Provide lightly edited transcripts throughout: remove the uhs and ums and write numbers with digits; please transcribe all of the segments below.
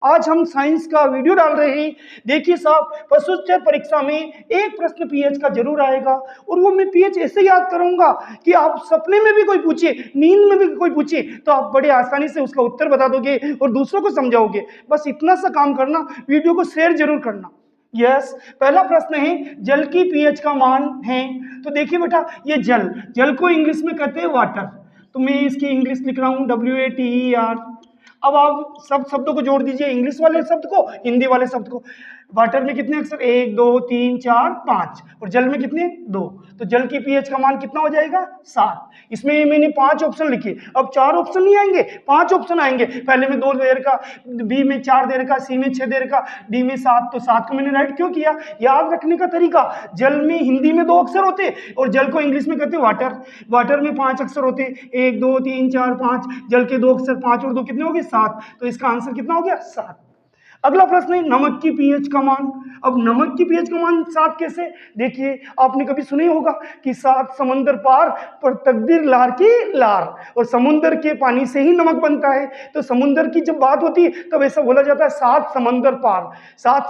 आज हम साइंस का वीडियो डाल रहे हैं। देखिए साहब, पशुचर परीक्षा में एक प्रश्न पीएच का जरूर आएगा और वो मैं पीएच ऐसे याद करूंगा कि आप सपने में भी कोई पूछे, नींद में भी कोई पूछे तो आप बड़े आसानी से उसका उत्तर बता दोगे और दूसरों को समझाओगे। बस इतना सा काम करना, वीडियो को शेयर जरूर करना। यस, पहला प्रश्न है जल की पीएच का मान है। तो देखिए बेटा, ये जल को इंग्लिश में कहते हैं वाटर। तो मैं इसकी इंग्लिश लिख रहा हूं WATER। अब आप सब शब्दों को जोड़ दीजिए, इंग्लिश वाले शब्द को हिंदी वाले शब्द को। वाटर में कितने अक्षर? 1 2 3 4 5 और जल में कितने? 2। तो जल की पीएच का मान कितना हो जाएगा? 7। इसमें मैंने 5 ऑप्शन लिखे, अब 4 ऑप्शन नहीं आएंगे, 5 ऑप्शन आएंगे। पहले में 2 दे रखा, बी में 4 दे रखा, सी में 6 दे रखा, डी में 7। तो 7 को मैंने राइट क्यों किया? याद रखने का तरीका, जल में हिंदी में 2 अक्षर होते और जल को इंग्लिश में कहते वाटर। वाटर में 5 अक्षर होते, 1 2 3 4 5। जल के 2 अक्षर, 5 और 2 कितने हो गए? 7। तो इसका आंसर कितना हो गया? 7। अगला प्रश्न है नमक की पीएच का मान। अब नमक की पीएच का मान 7 कैसे? देखिए, आपने कभी सुने होगा कि 7 समंदर पार पर तकदीर लार की लार, और समुद्र के पानी से ही नमक बनता है। तो समुद्र की जब बात होती है तब ऐसा बोला जाता है 7 समंदर पार। 7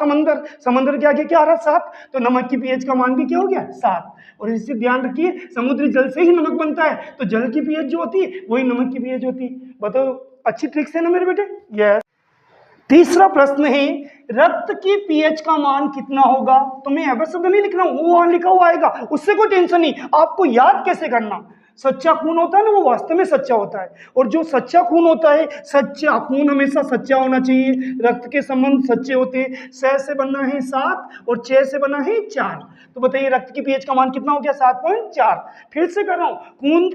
समंदर के आगे क्या आ रहा? 7। तो नमक की पीएच का मान भी क्या हो गया? 7। और इससे ध्यान रखिए, समुद्री जल से ही नमक बनता है, तो जल की पीएच जो होती है वही नमक की पीएच होती है। बताओ, अच्छी ट्रिक्स है ना मेरे बेटे? यस। तीसरा प्रश्न है रक्त की पीएच का मान कितना होगा? तो मैं अब शब्द नहीं लिख रहा हूं, वो वहां लिखा हुआ आएगा, उससे कोई टेंशन नहीं। आपको याद कैसे करना? सच्चा खून होता है ना, वो वास्तव में सच्चा होता है, और जो सच्चा खून होता है, सच्चा खून हमेशा सच्चा होना चाहिए। रक्त के संबंध सच्चे होते हैं। 6 से बना है 7 और 6 से बना है 4। तो बताइए रक्त की पीएच का मान कितना हो गया? 7.4। फिर से कर रहा हूं, खून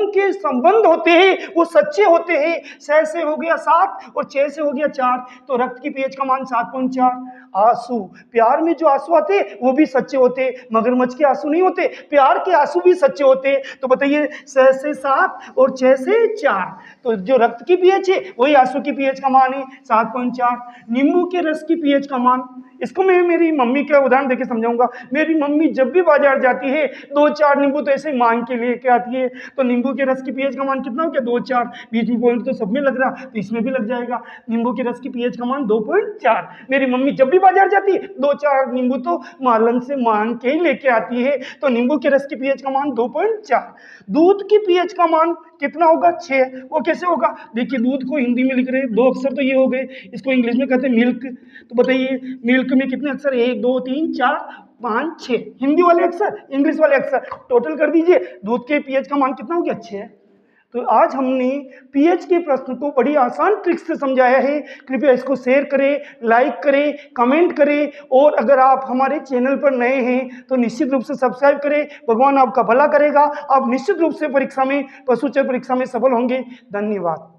के संबंध होते हैं वो सच्चे होते हैं। 6 से हो गया 7 और 6 से हो गया 4, तो रक्त की पीएच का मान 7.4। आंसू, प्यार में जो आंसू आते हैं वो भी सच्चे होते, मगरमच्छ के आंसू नहीं होते, प्यार के आंसू भी सच्चे होते। तो बताइए 6 से 7 और 6 से 4, तो जो रक्त की पीएच है वही आंसू की पीएच का मान है 7.4। नींबू के रस की पीएच का मान, इसको मैं मेरी मम्मी का उदाहरण देके समझाऊंगा। मेरी मम्मी जब भी बाजार जाती है 2-4 नींबू तो ऐसे मांग के लेके आती है। तो नींबू के रस की पीएच का मान कितना हो गया? 2-4। बीच में पॉइंट तो सब में लग रहा, तो इसमें भी लग जाएगा। नींबू के रस की पीएच का मान 2.4। मेरी मम्मी जब भी बाजार जाती है 2-4 नींबू तो मालन से मांग के ही लेके आती है, तो नींबू के रस की पीएच का मान 2.4। दूध की पीएच का मान कितना होगा? 6। वो कैसे होगा? देखिए, दूध को हिंदी में लिख रहे हैं, 2 अक्षर तो ये हो गए, इसको इंग्लिश में कहते हैं मिल्क। तो बताइए मिल्क में कितने अक्षर? 1 2 3 4 5 6। हिंदी वाले अक्षर, इंग्लिश वाले अक्षर, टोटल कर दीजिए। दूध के पीएच का मान कितना हो गया? 6। तो आज हमने पीएच के प्रश्न को बड़ी आसान ट्रिक से समझाया है। कृपया इसको शेयर करें, लाइक करें, कमेंट करें, और अगर आप हमारे चैनल पर नए हैं तो निश्चित रूप से सब्सक्राइब करें। भगवान आपका भला करेगा, आप निश्चित रूप से परीक्षा में, पशुचर परीक्षा में सफल होंगे। धन्यवाद।